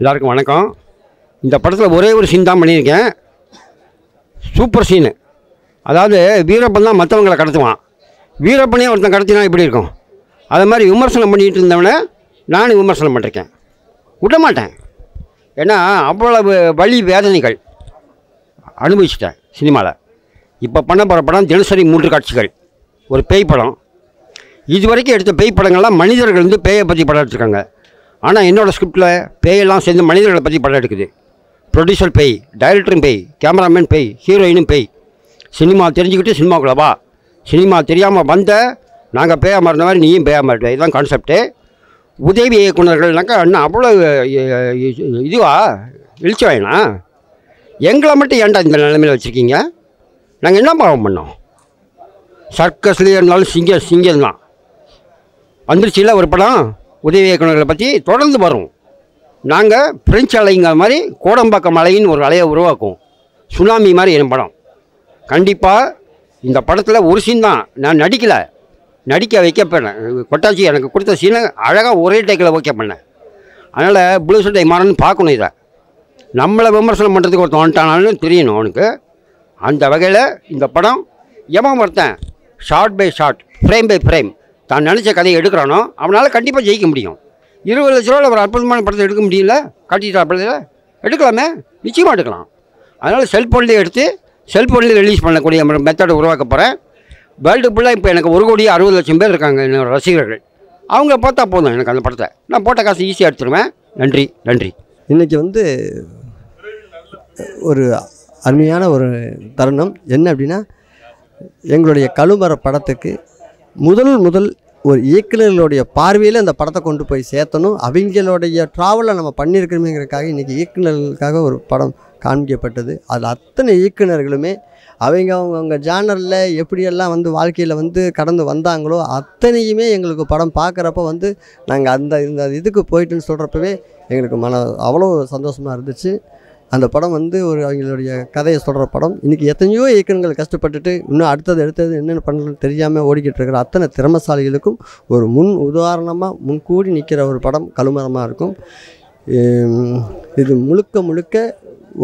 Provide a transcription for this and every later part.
எல்லாருக்கும் வணக்கம். இந்த படத்தில் ஒரே ஒரு சீன் தான் பண்ணியிருக்கேன். சூப்பர் சீனு. அதாவது வீரப்பன் தான் மற்றவங்களை கடத்துவான். வீரப்பனே ஒருத்தன் கடத்தினா எப்படி இருக்கும்? அது மாதிரி விமர்சனம் பண்ணிகிட்டு இருந்தவனை நானும் விமர்சனம் பண்ணிருக்கேன். விட மாட்டேன். ஏன்னா அவ்வளவு வலி வேதனைகள் அனுபவிச்சிட்டேன் சினிமாவில். இப்போ பண்ண போகிற படம் தினசரி 3 காட்சிகள், ஒரு பேய் படம். இது வரைக்கும் எடுத்த பேய் படங்கள்லாம் மனிதர்கள் வந்து பேயை பற்றி படம் எடுத்துருக்காங்க. ஆனால் என்னோடய ஸ்கிரிப்டில் பேயெல்லாம் சேர்ந்து மனிதர்களை பற்றி படம் எடுக்குது. ப்ரொடியூசர் பேய், டைரக்டரும் பேய், கேமராமேன் பேய், ஹீரோயினும் பேய். சினிமா தெரிஞ்சுக்கிட்டு சினிமாக்குள்ள வா. சினிமா தெரியாமல் வந்த நாங்கள் பேயா மாறின மாதிரி நீயும் பேயா மாறிட்ட. இதுதான் கான்செப்ட்டு. உதவி இயக்குநர்கள்னாக்கா அண்ணா அவ்வளோ இதுவா இழிச்சு வாயினா எங்களை மட்டும் ஏன்டா இந்த நிலைமையில் வச்சுருக்கீங்க? நாங்கள் என்ன பாவம் பண்ணோம்? சர்க்கஸ்லேயே இருந்தாலும் சிங்கம் தான் வந்துருச்சுல ஒரு படம். உதவி இயக்குநர்களை பற்றி தொடர்ந்து வரும். நாங்கள் பிரெஞ்சு அலைங்கிற மாதிரி கோடம்பாக்கம் அலைன்னு ஒரு அலையை உருவாக்குவோம். சுனாமி மாதிரி என் படம். கண்டிப்பாக இந்த படத்தில் ஒரு சீன் தான் நான் நடிக்க வைக்கப்பேன். கொட்டாச்சி எனக்கு கொடுத்த சீனை அழகாக ஒரே டேக்கில் ஓகே பண்ணேன். அதனால் ப்ளூ சட்டை மாறன்னு பார்க்கணும். இதை நம்மளை விமர்சனம் பண்ணுறதுக்கு ஒருத்தன் வந்துட்டானாலும் தெரியணும் அவனுக்கு. அந்த வகையில் இந்த படம் எவன் ஒருத்தன் shot by shot, frame by frame தான் நினச்ச கதையை எடுக்கிறானோ அவனால் கண்டிப்பாக ஜெயிக்க முடியும். 20 லட்ச ரூபாவில் ஒரு அற்புதமான படத்தை எடுக்க முடியல. காட்டிட்டா படத்தில் எடுக்கலாமே, நிச்சயமாக எடுக்கலாம். அதனால் செல்ஃபோன்லேயே எடுத்து செல்ஃபோன்லேயே ரிலீஸ் பண்ணக்கூடிய மெத்தடை உருவாக்க போகிறேன். வேர்ல்டு ஃபுல்லாக இப்போ எனக்கு 1,60,00,000 பேர் இருக்காங்க என்னோட ரசிகர்கள். அவங்க பார்த்தா போதும் எனக்கு அந்த படத்தை. நான் போட்ட காசு ஈஸியாக எடுத்துருவேன். நன்றி. இன்றைக்கி வந்து ஒரு அருமையான ஒரு தருணம் என்ன அப்படின்னா, எங்களுடைய கழுமர படத்துக்கு முதல் ஒரு இயக்குநர்களுடைய பார்வையில் அந்த படத்தை கொண்டு போய் சேர்த்தணும். அவங்களுடைய ட்ராவலை நம்ம பண்ணியிருக்கிறோமேங்கிறதுக்காக இன்றைக்கி இயக்குநர்களுக்காக ஒரு படம் காண்பிக்கப்பட்டது. அதில் அத்தனை இயக்குநர்களுமே அவங்க ஜானரில் எப்படியெல்லாம் வந்து வாழ்க்கையில் வந்து கடந்து வந்தாங்களோ அத்தனையுமே எங்களுக்கு படம் பார்க்குறப்ப வந்து நாங்கள் இந்த இதுக்கு போயிட்டுன்னு சொல்கிறப்பவே எங்களுக்கு அவ்வளோ சந்தோஷமாக இருந்துச்சு. அந்த படம் வந்து ஒரு அவங்களுடைய கதையை சொல்கிற படம். இன்றைக்கி எத்தனையோ இயக்குநர்கள் கஷ்டப்பட்டுட்டு இன்னும் அடுத்தது என்னென்ன பண்ணுறதுன்னு தெரியாமல் ஓடிக்கிட்டு இருக்கிற அத்தனை திறமைசாலிகளுக்கும் ஒரு உதாரணமாக முன்கூடி நிற்கிற ஒரு படம் கழுமரமாக இருக்கும். இது முழுக்க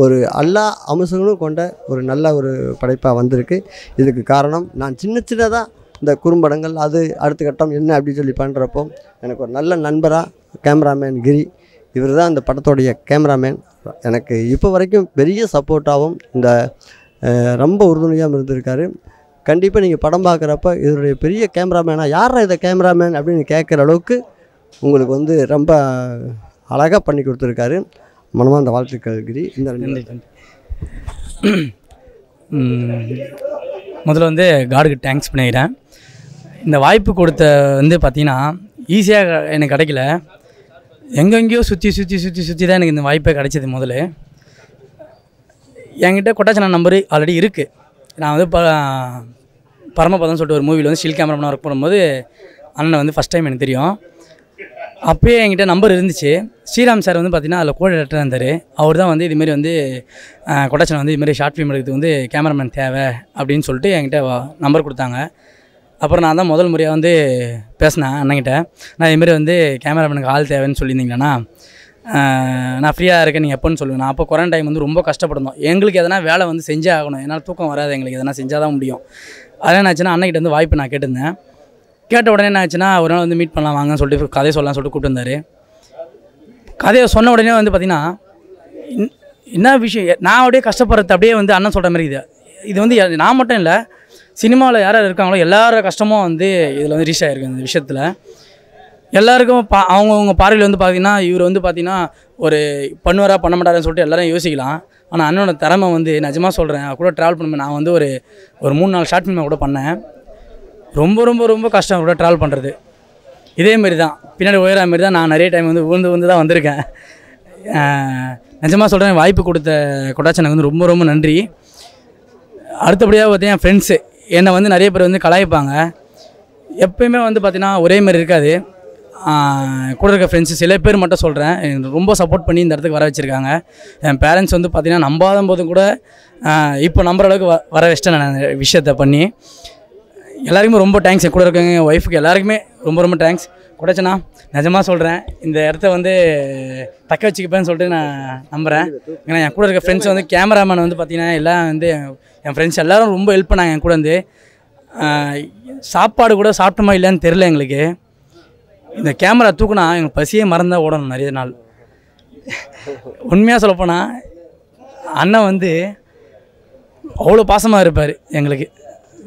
ஒரு எல்லா அம்சங்களும் கொண்ட ஒரு நல்ல ஒரு படைப்பாக வந்திருக்கு. இதுக்கு காரணம் நான் சின்னதாக இந்த குறும்படங்கள் அது அடுத்த கட்டம் என்ன அப்படின்னு சொல்லி பண்ணுறப்போ எனக்கு ஒரு நல்ல நண்பராக கேமராமேன் கிரி, இவர் தான் இந்த படத்தோடைய கேமராமேன். எனக்கு இப்போ வரைக்கும் பெரிய சப்போர்ட்டாகவும் இந்த ரொம்ப உறுதுணையாகவும் இருந்திருக்காரு. கண்டிப்பாக நீங்கள் படம் பார்க்குறப்ப இதனுடைய பெரிய கேமராமேனாக யாரா இதை கேமராமேன் அப்படின்னு கேட்குற அளவுக்கு உங்களுக்கு வந்து ரொம்ப அழகாக பண்ணி கொடுத்துருக்காரு. மனமார்ந்த வாழ்த்துக்கள் கிரி. இந்த முதல்ல வந்து காடுக்கு தேங்க்ஸ் பண்ணிக்கிறேன். இந்த வாய்ப்பு கொடுத்த வந்து பார்த்திங்கன்னா ஈஸியாக எனக்கு கிடைக்கல. எங்கெங்கேயோ சுற்றி தான் எனக்கு இந்த வாய்ப்பே கிடைச்சிது. முதல்ல என்கிட்ட கொட்டாச்சனா நம்பர் ஆல்ரெடி இருக்குது. நான் வந்து பரமபதம்னு சொல்லிட்டு ஒரு மூவியில் வந்து ஸ்டில் கேமராமேனாக ஒர்க் பண்ணும்போது அண்ணனை வந்து ஃபஸ்ட் டைம் எனக்கு தெரியும். அப்போயே என்கிட்ட நம்பர் இருந்துச்சு. ஸ்ரீராம் சார் வந்து பார்த்திங்கன்னா அதில் கோட் டேரக்டராக இருந்தார். அவர் தான் வந்து இதுமாரி வந்து கொட்டாச்சனா வந்து இதுமாரி ஷார்ட் ஃபிலிம் எடுக்கிறதுக்கு வந்து கேமராமேன் தேவை அப்படின்னு சொல்லிட்டு என்கிட்ட நம்பர் கொடுத்தாங்க. அப்புறம் நான் தான் முதல் முறையாக வந்து பேசினேன் அண்ணங்கிட்ட. நான் இதுமாரி வந்து கேமராமேனுக்கு ஆள் தேவைன்னு சொல்லியிருந்தீங்களாண்ணா, நான் ஃப்ரீயாக இருக்கேன், நீங்கள் எப்போன்னு சொல்லுவேன். நான் அப்போ கொரோனா டைம் வந்து ரொம்ப கஷ்டப்பட்டிருந்தோம். எங்களுக்கு எதனா வேலை வந்து செஞ்சே ஆகணும். என்னால் தூக்கம் வராது, எங்களுக்கு எதனா செஞ்சால் தான் முடியும். அதெல்லாம் என்ன ஆச்சுன்னா அண்ணங்கிட்ட வந்து வாய்ப்பு நான் கேட்டிருந்தேன். கேட்ட உடனே என்ன ஆச்சுன்னா ஒரு நாள் வந்து மீட் பண்ணலாம் வாங்கன்னு சொல்லிட்டு கதையை சொல்லலாம் சொல்லிட்டு கூப்பிட்டு வந்தார். கதையை சொன்ன உடனே வந்து பார்த்திங்கன்னா என்ன விஷயம், நான் அப்படியே கஷ்டப்படுறது அப்படியே வந்து அண்ணன் சொல்கிற மாதிரி இது வந்து நான் மட்டும் இல்லை, சினிமாவில் யார் இருக்காங்களோ எல்லாரோட கஷ்டமும் வந்து இதில் வந்து ரீச் ஆகிருக்கு. இந்த விஷயத்தில் எல்லாருக்கும் அவங்கவுங்க பார்வையில் வந்து பார்த்திங்கன்னா இவர் வந்து பார்த்திங்கன்னா ஒரு பண்ணுவாரா பண்ண மாட்டாருன்னு சொல்லிட்டு எல்லோரும் யோசிக்கலாம். ஆனால் அண்ணனோட திறமை வந்து நிஜமாக சொல்கிறேன். கூட ட்ராவல் பண்ணுவேன். நான் வந்து ஒரு 3-4 ஷார்ட் ஃபிலிமை கூட பண்ணேன். ரொம்ப கஷ்டம் கூட ட்ராவல் பண்ணுறது. இதேமாரி தான் பின்னாடி உயரா மாரி தான் நான் நிறைய டைம் வந்து விழுந்து தான் வந்திருக்கேன். நிஜமாக சொல்கிறேன், வாய்ப்பு கொடுத்த கொட்டாச்சனுக்கு வந்து ரொம்ப நன்றி. அடுத்தபடியாக பார்த்தீங்கன்னா ஃப்ரெண்ட்ஸு என்னை வந்து நிறைய பேர் வந்து கலாய்ப்பாங்க. எப்போயுமே வந்து பார்த்திங்கன்னா ஒரே மாதிரி இருக்காது. கூட இருக்க ஃப்ரெண்ட்ஸு சில பேர் மட்டும் சொல்கிறேன், எனக்கு ரொம்ப சப்போர்ட் பண்ணி இந்த இடத்துக்கு வர வச்சுருக்காங்க. என் பேரண்ட்ஸ் வந்து பார்த்திங்கன்னா நம்பாத போது கூட இப்போ நம்புற அளவுக்கு வர வச்சிட்டேன் நான் விஷயத்தை பண்ணி. எல்லாருக்குமே ரொம்ப தேங்க்ஸ். என் கூட இருக்கவங்க, என் ஒய்ஃபுக்கு எல்லாருக்குமே ரொம்ப தேங்க்ஸ். கொடைச்சனா நிஜமாக சொல்கிறேன், இந்த இடத்த வந்து தக்க வச்சுக்கப்பேன்னு சொல்லிட்டு நான் நம்புகிறேன். ஏன்னா என் கூட இருக்க ஃப்ரெண்ட்ஸ் வந்து கேமராமேன் வந்து பார்த்திங்கன்னா எல்லாம் வந்து என் ஃப்ரெண்ட்ஸ் எல்லோரும் ரொம்ப ஹெல்ப் பண்ணாங்க. என் கூட வந்து சாப்பாடு கூட சாப்பிட்டோமா இல்லைன்னு தெரில எங்களுக்கு. இந்த கேமரா தூக்குனா எங்களுக்கு பசியே மறந்தால் ஓடணும் நிறைய நாள். உண்மையாக சொல்லப்போனால் அண்ணன் வந்து அவ்வளோ பாசமாக இருப்பார் எங்களுக்கு.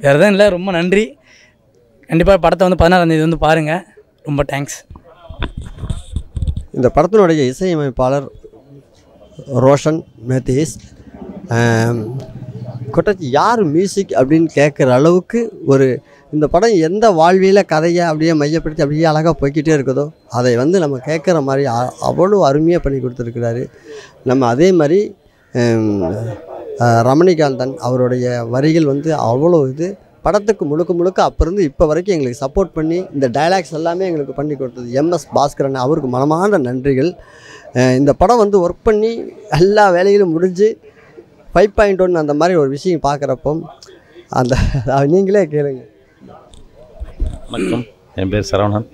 வேறு எதுவும் இல்லை, ரொம்ப நன்றி. கண்டிப்பாக படத்தை வந்து 16ஆம் தேதி வந்து பாருங்கள். ரொம்ப தேங்க்ஸ். இந்த படத்தினுடைய இசையமைப்பாளர் ரோஷன் மேத்தீஸ். கொட்டாச்சி யார் மியூசிக் அப்படின்னு கேட்குற அளவுக்கு ஒரு இந்த படம் எந்த வாழ்வியல கதையை அப்படியே மையப்படுத்தி அப்படியே அழகாக போய்கிட்டே இருக்குதோ அதை வந்து நம்ம கேட்குற மாதிரி அவ்வளோ அருமையாக பண்ணி கொடுத்துருக்கிறாரு. நம்ம அதே மாதிரி ரமணிகாந்தன் அவருடைய வரிகள் வந்து அவ்வளோ படத்துக்கு முழுக்க முழுக்க அப்போ இருந்து இப்போ வரைக்கும் எங்களுக்கு சப்போர்ட் பண்ணி இந்த டைலாக்ஸ் எல்லாமே எங்களுக்கு பண்ணி கொடுத்தது MS பாஸ்கரன், அவருக்கு மனமார்ந்த நன்றிகள். இந்த படம் வந்து ஒர்க் பண்ணி எல்லா வேலைகளும் முடிஞ்சு 5.1 அந்த மாதிரி ஒரு விஷயம் பார்க்குறப்போ அந்த நீங்களே கேளுங்க. வணக்கம், என் பேர் சரவணன்.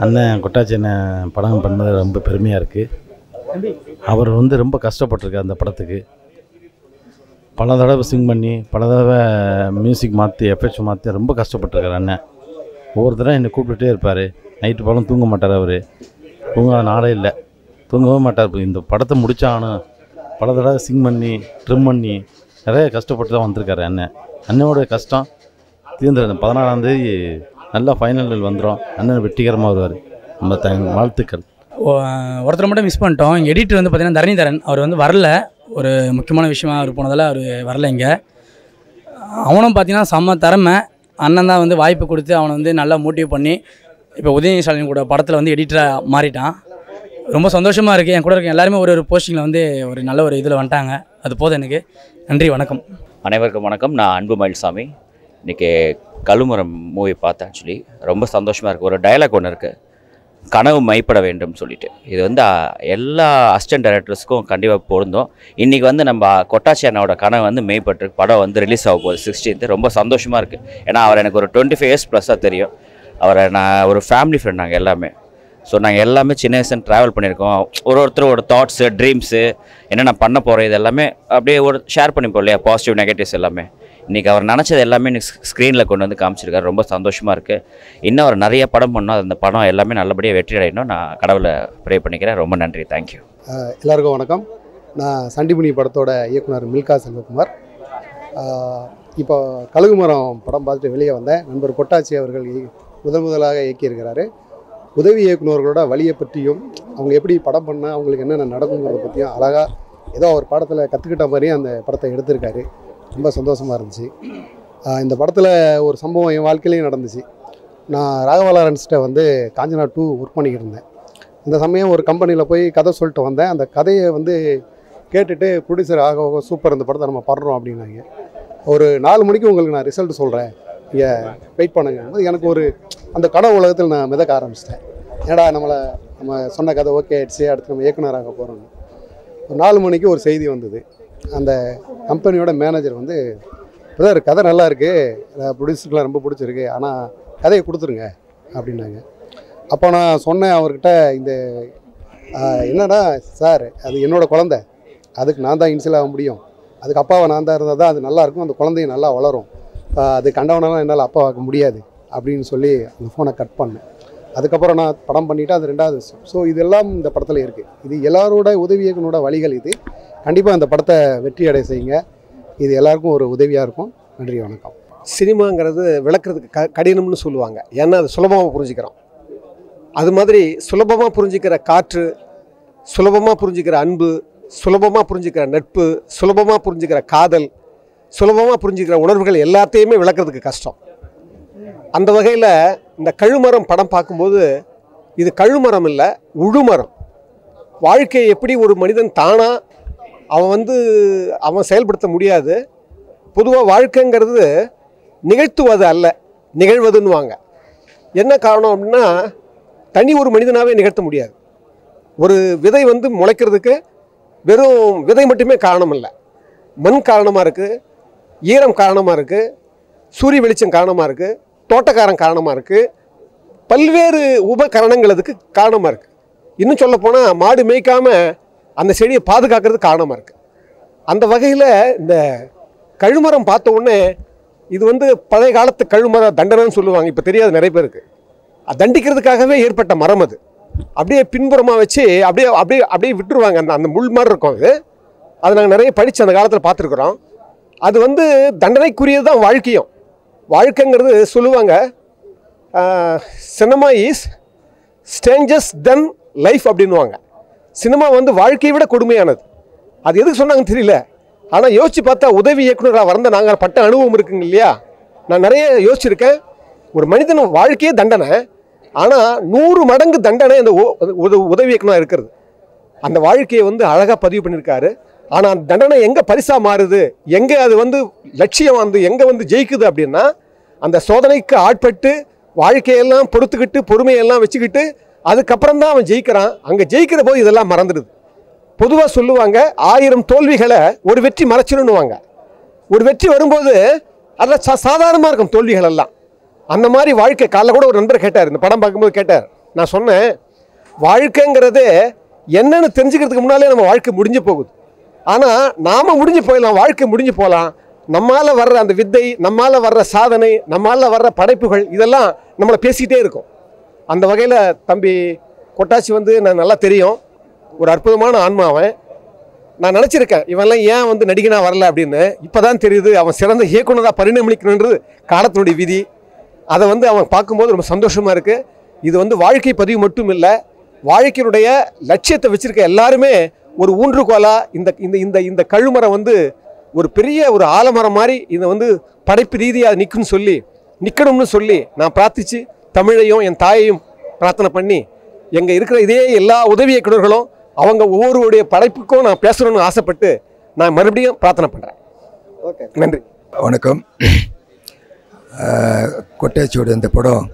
அண்ணன் கொட்டாச்சி அண்ணன் படம் பண்ணது ரொம்ப பெருமையாக இருக்குது. அவர் வந்து ரொம்ப கஷ்டப்பட்டிருக்கார் அந்த படத்துக்கு. பல தடவை சிங் பண்ணி பல தடவை மியூசிக் மாற்றி எஃபெக்ட்ஸ் மாற்றி ரொம்ப கஷ்டப்பட்டிருக்கார் அண்ணன். ஒவ்வொரு தடவை என்னை கூப்பிட்டுட்டே இருப்பார். நைட்டு படம் தூங்க மாட்டார். அவர் தூங்காத நாளே இல்லை, தூங்கவே மாட்டார். இந்த படத்தை முடிச்சாலும் பல தடவை சிங் பண்ணி ட்ரிம் பண்ணி நிறைய கஷ்டப்பட்டு தான் வந்திருக்காரு அண்ணன். அண்ணனோட கஷ்டம் தீர்ந்துடும். 16ஆம் தேதி நல்லா ஃபைனல் வந்துடும். அண்ணன் வெற்றிகரமாக வருவார். நம்ம வாழ்த்துக்கள். ஒருத்தர் மட்டும் மிஸ் பண்ணிட்டோம். எங்கள் எடிட்டர் வந்து பார்த்திங்கன்னா தரணிதரன், அவர் வந்து வரல. ஒரு முக்கியமான விஷயமா அவர் போனதால் அவர் வரல இங்கே. அவனும் பார்த்திங்கன்னா செம்ம திறமை. அண்ணன் தான் வந்து வாய்ப்பு கொடுத்து அவனை வந்து நல்லா மோட்டிவ் பண்ணி இப்போ உதயநிதி ஸ்டாலின் கூட படத்தில் வந்து எடிட்டராக மாறிட்டான். ரொம்ப சந்தோஷமாக இருக்குது. என் கூட இருக்க எல்லாருமே ஒரு போஸ்டிங்கில் வந்து ஒரு நல்ல ஒரு இதில் வந்துட்டாங்க. அது போதும் எனக்கு. நன்றி, வணக்கம். அனைவருக்கும் வணக்கம். நான் அன்பு மயில்சாமி. இன்றைக்கி கழுமரம் மூவி பார்த்தேன். ஆக்சுவலி ரொம்ப சந்தோஷமாக இருக்குது. ஒரு டயலாக் ஒன்று இருக்குது, கனவு மைப்பட வேண்டும் சொல்லிட்டு. இது வந்து எல்லா அசிஸ்டன்ட் டைரக்டர்ஸ்க்கும் கண்டிப்பாக பொருந்தும். இன்றைக்கி வந்து நம்ம கொட்டாச்சி அண்ணாவோட கனவு வந்து மெய்ப்பட்டு படம் வந்து ரிலீஸ் ஆக போகுது 16th. ரொம்ப சந்தோஷமாக இருக்குது. ஏன்னா அவர் எனக்கு ஒரு 25 years ப்ளஸ்ஸாக தெரியும். அவரை நான் ஒரு ஃபேமிலி ஃப்ரெண்ட் நாங்கள் எல்லாமே. ஸோ நாங்கள் எல்லாமே சின்ன வயசுன்னு ட்ராவல் பண்ணியிருக்கோம். ஒருத்தரோட தாட்ஸு ட்ரீம்ஸு என்னென்ன பண்ண போகிறோம் இது எல்லாமே அப்படியே ஒரு ஷேர் பண்ணிப்போம் இல்லையா, பாசிட்டிவ் நெகட்டிவ்ஸ் எல்லாமே. இன்றைக்கி அவர் நினச்சது எல்லாமே இன்றைக்கி ஸ்க்ரீனில் கொண்டு வந்து காமிச்சிருக்காரு. ரொம்ப சந்தோஷமாக இருக்குது. இன்னும் அவர் நிறைய படம் பண்ணோம். அந்த படம் எல்லாமே நல்லபடியாக வெற்றி அடையணும். நான் கடவுளை ப்ரே பண்ணிக்கிறேன். ரொம்ப நன்றி, தேங்க்யூ. எல்லாருக்கும் வணக்கம். நான் சண்டிமுனி படத்தோட இயக்குனர் மில்கா செல்வகுமார். இப்போ கழுகுமரம் படம் பார்த்துட்டு வெளியே வந்தேன். நண்பர் கொட்டாச்சி அவர்கள் முதலாக இயக்கியிருக்கிறாரு. உதவி இயக்குநர்களோட வழியை பற்றியும் அவங்க எப்படி படம் பண்ணால் அவங்களுக்கு என்னென்ன நடக்குங்கிறத பற்றியும் அழகாக ஏதோ அவர் படத்தில் கற்றுக்கிட்ட மாதிரியும் அந்த படத்தை எடுத்திருக்காரு. ரொம்ப சந்தோஷமாக இருந்துச்சு. இந்த படத்தில் ஒரு சம்பவம் என் வாழ்க்கையிலையும் நடந்துச்சு. நான் ராகவா லாரன்ஸ்கிட்ட வந்து காஞ்சனா 2 ஒர்க் பண்ணிக்கிட்டு இருந்தேன். இந்த சமயம் ஒரு கம்பெனியில் போய் கதை சொல்லிட்டு வந்தேன். அந்த கதையை வந்து கேட்டுட்டு ப்ரொடியூசர் சூப்பர், இந்த படத்தை நம்ம பண்ணுறோம் அப்படின்னாங்க. ஒரு 4 மணிக்கு உங்களுக்கு நான் ரிசல்ட் சொல்கிறேன், இங்கே வெயிட் பண்ணுங்க. எனக்கு ஒரு அந்த கனவு உலகத்தில் நான் மிதக்க ஆரம்பிச்சிட்டேன். ஏடா நம்ம சொன்ன கதை ஓகே ஆயிடுச்சு, அடுத்து நம்ம இயக்குனராக போகிறோம். ஒரு 4 மணிக்கு ஒரு செய்தி வந்தது. அந்த கம்பெனியோட மேனேஜர் வந்து, பிரதர் கதை நல்லா இருக்குது, ப்ரொடியூசருக்குலாம் ரொம்ப பிடிச்சிருக்கு, ஆனால் கதையை கொடுத்துருங்க அப்படின்னாங்க. அப்போ நான் சொன்னேன் அவர்கிட்ட, இந்த என்னடா சார், அது என்னோடய குழந்தை, அதுக்கு நான் தான் இன்சியல் ஆக முடியும், அதுக்கு அப்பாவை நான் தான் இருந்தால் தான் அது நல்லாயிருக்கும், அந்த குழந்தையும் நல்லா வளரும், அது கண்டவனாலும் என்னால் அப்பாவாக்க முடியாது அப்படின்னு சொல்லி அந்த ஃபோனை கட் பண்ணேன். அதுக்கப்புறம் நான் படம் பண்ணிவிட்டு அது 2வது விஷயம். ஸோ இதெல்லாம் இந்த படத்தில் இருக்குது. இது எல்லாரோட உதவி இயக்குனரோட வழிகள். இது கண்டிப்பாக இந்த படத்தை வெற்றி அடைய செய்யுங்க. இது எல்லாருக்கும் ஒரு உதவியாக இருக்கும். நன்றி, வணக்கம். சினிமாங்கிறது விளக்குறதுக்கு கடினம்னு சொல்லுவாங்க. ஏன்னா அது சுலபமாக புரிஞ்சுக்கிறோம். அது மாதிரி சுலபமாக புரிஞ்சுக்கிற காற்று, சுலபமாக புரிஞ்சுக்கிற அன்பு, சுலபமாக புரிஞ்சுக்கிற நட்பு, சுலபமாக புரிஞ்சுக்கிற காதல், சுலபமாக புரிஞ்சுக்கிற உணர்வுகள் எல்லாத்தையுமே விளக்குறதுக்கு கஷ்டம். அந்த வகையில் இந்த கழுமரம் படம் பார்க்கும்போது இது கழுமரம் இல்லை, உழுமரம். வாழ்க்கையை எப்படி ஒரு மனிதன் தானாக அவன் செயல்படுத்த முடியாது. பொதுவாக வாழ்க்கைங்கிறது நிகழ்த்துவது அல்ல, நிகழ்வதுன்னுவாங்க. என்ன காரணம் அப்படின்னா, தனி ஒரு மனிதனாகவே நிகழ்த்த முடியாது. ஒரு விதை முளைக்கிறதுக்கு வெறும் விதை மட்டுமே காரணம் இல்லை, மண் காரணமாக இருக்குது, ஈரம் காரணமாக இருக்குது, சூரிய வெளிச்சம் காரணமாக இருக்குது, தோட்டக்காரன் காரணமாக இருக்குது, பல்வேறு உபகரணங்கள் அதுக்கு காரணமாக இருக்குது. இன்னும் சொல்லப்போனால் மாடு மேய்க்காமல் அந்த செடியை பாதுகாக்கிறதுக்கு காரணமாக இருக்குது. அந்த வகையில் இந்த கழுமரம் பார்த்த உடனே இது வந்து பழைய காலத்து கழுமர தண்டனைன்னு சொல்லுவாங்க, இப்போ தெரியாது நிறைய பேருக்கு. அது தண்டிக்கிறதுக்காகவே ஏற்பட்ட மரம் அது. அப்படியே பின்புறமாக வச்சு அப்படியே அப்படியே அப்படியே விட்டுருவாங்க. அந்த அந்த முள் மாதிரி இருக்கும் அது நாங்கள் நிறைய படித்து அந்த காலத்தில் பார்த்துருக்குறோம். அது வந்து தண்டனைக்குரியது தான் வாழ்க்கையும். வாழ்க்கைங்கிறது சொல்லுவாங்க, சினிமா இஸ் ஸ்டேஞ்சஸ் தென் லைஃப் அப்படின்வாங்க. சினிமா வந்து வாழ்க்கையை விட கொடுமையானது. அது எதுக்கு சொன்னாங்கன்னு தெரியல. ஆனால் யோசித்து பார்த்தா உதவி இயக்குனராக வந்த நாங்கள் பட்ட அனுபவம் இருக்குங்க இல்லையா. நான் நிறைய யோசிச்சிருக்கேன். ஒரு மனிதன் வாழ்க்கையே தண்டனை, ஆனால் 100 மடங்கு தண்டனை இந்த உதவி இயக்குனராக இருக்கிறது. அந்த வாழ்க்கையை வந்து அழகாக பதிவு பண்ணியிருக்காரு. ஆனால் அந்த தண்டனை எங்கே பரிசாக மாறுது, எங்கே அது வந்து லட்சியம் வந்து எங்கே வந்து ஜெயிக்குது அப்படின்னா, அந்த சோதனைக்கு ஆட்பட்டு வாழ்க்கையெல்லாம் பொறுத்துக்கிட்டு பொறுமையெல்லாம் வச்சுக்கிட்டு அதுக்கப்புறம் தான் அவன் ஜெயிக்கிறான். அங்கே ஜெயிக்கிற போது இதெல்லாம் மறந்துடுது. பொதுவாக சொல்லுவாங்க, 1000 தோல்விகளை ஒரு வெற்றி மறைச்சிடணுவாங்க. ஒரு வெற்றி வரும்போது அதில் சாதாரணமாக இருக்கும் தோல்விகள் எல்லாம். அந்த மாதிரி வாழ்க்கை. காலைல கூட ஒரு நண்பர் கேட்டார், இந்த படம் பார்க்கும்போது கேட்டார். நான் சொன்னேன், வாழ்க்கைங்கிறது என்னன்னு தெரிஞ்சுக்கிறதுக்கு முன்னாலே நம்ம வாழ்க்கை முடிஞ்சு போகுது. ஆனால் நாம் முடிஞ்சு போயிடலாம், வாழ்க்கை முடிஞ்சு போகலாம். நம்மால் வர்ற அந்த வித்தை, நம்மால் வர்ற சாதனை, நம்மால் வர்ற படைப்புகள் இதெல்லாம் நம்மளை பேசிக்கிட்டே இருக்கும். அந்த வகையில் தம்பி கொட்டாச்சி வந்து நான் நல்லா தெரியும், ஒரு அற்புதமான ஆன்மாவன். நான் நினச்சிருக்கேன் இவன்லாம் ஏன் வந்து நடிகனாக வரல அப்படின்னு. இப்போ தான் தெரியுது அவன் சிறந்த இயக்குனராக பரிணமிக்கணுன்றது காலத்தினுடைய விதி. அதை வந்து அவன் பார்க்கும்போது ரொம்ப சந்தோஷமாக இருக்குது. இது வந்து வாழ்க்கை பதிவு மட்டும் இல்லை, வாழ்க்கையினுடைய லட்சியத்தை வச்சுருக்க எல்லாருமே ஒரு ஊன்றுகோலாக இந்த இந்த இந்த இந்த கழுமரம் வந்து ஒரு பெரிய ஒரு ஆலமரம் மாதிரி இதை வந்து படைப்பு ரீதியாக நிற்கணும்னு சொல்லி நான் பிரார்த்தித்து தமிழையும் என் தாயையும் பிரார்த்தனை பண்ணி எங்கே இருக்கிற இதே எல்லா உதவி இயக்குனர்களும் அவங்க ஒவ்வொருடைய படைப்புக்கும் நான் பேசணும்னு ஆசைப்பட்டு நான் மறுபடியும் பிரார்த்தனை பண்ணுறேன். ஓகே, நன்றி. வணக்கம். கொட்டாச்சியோட இந்த படம்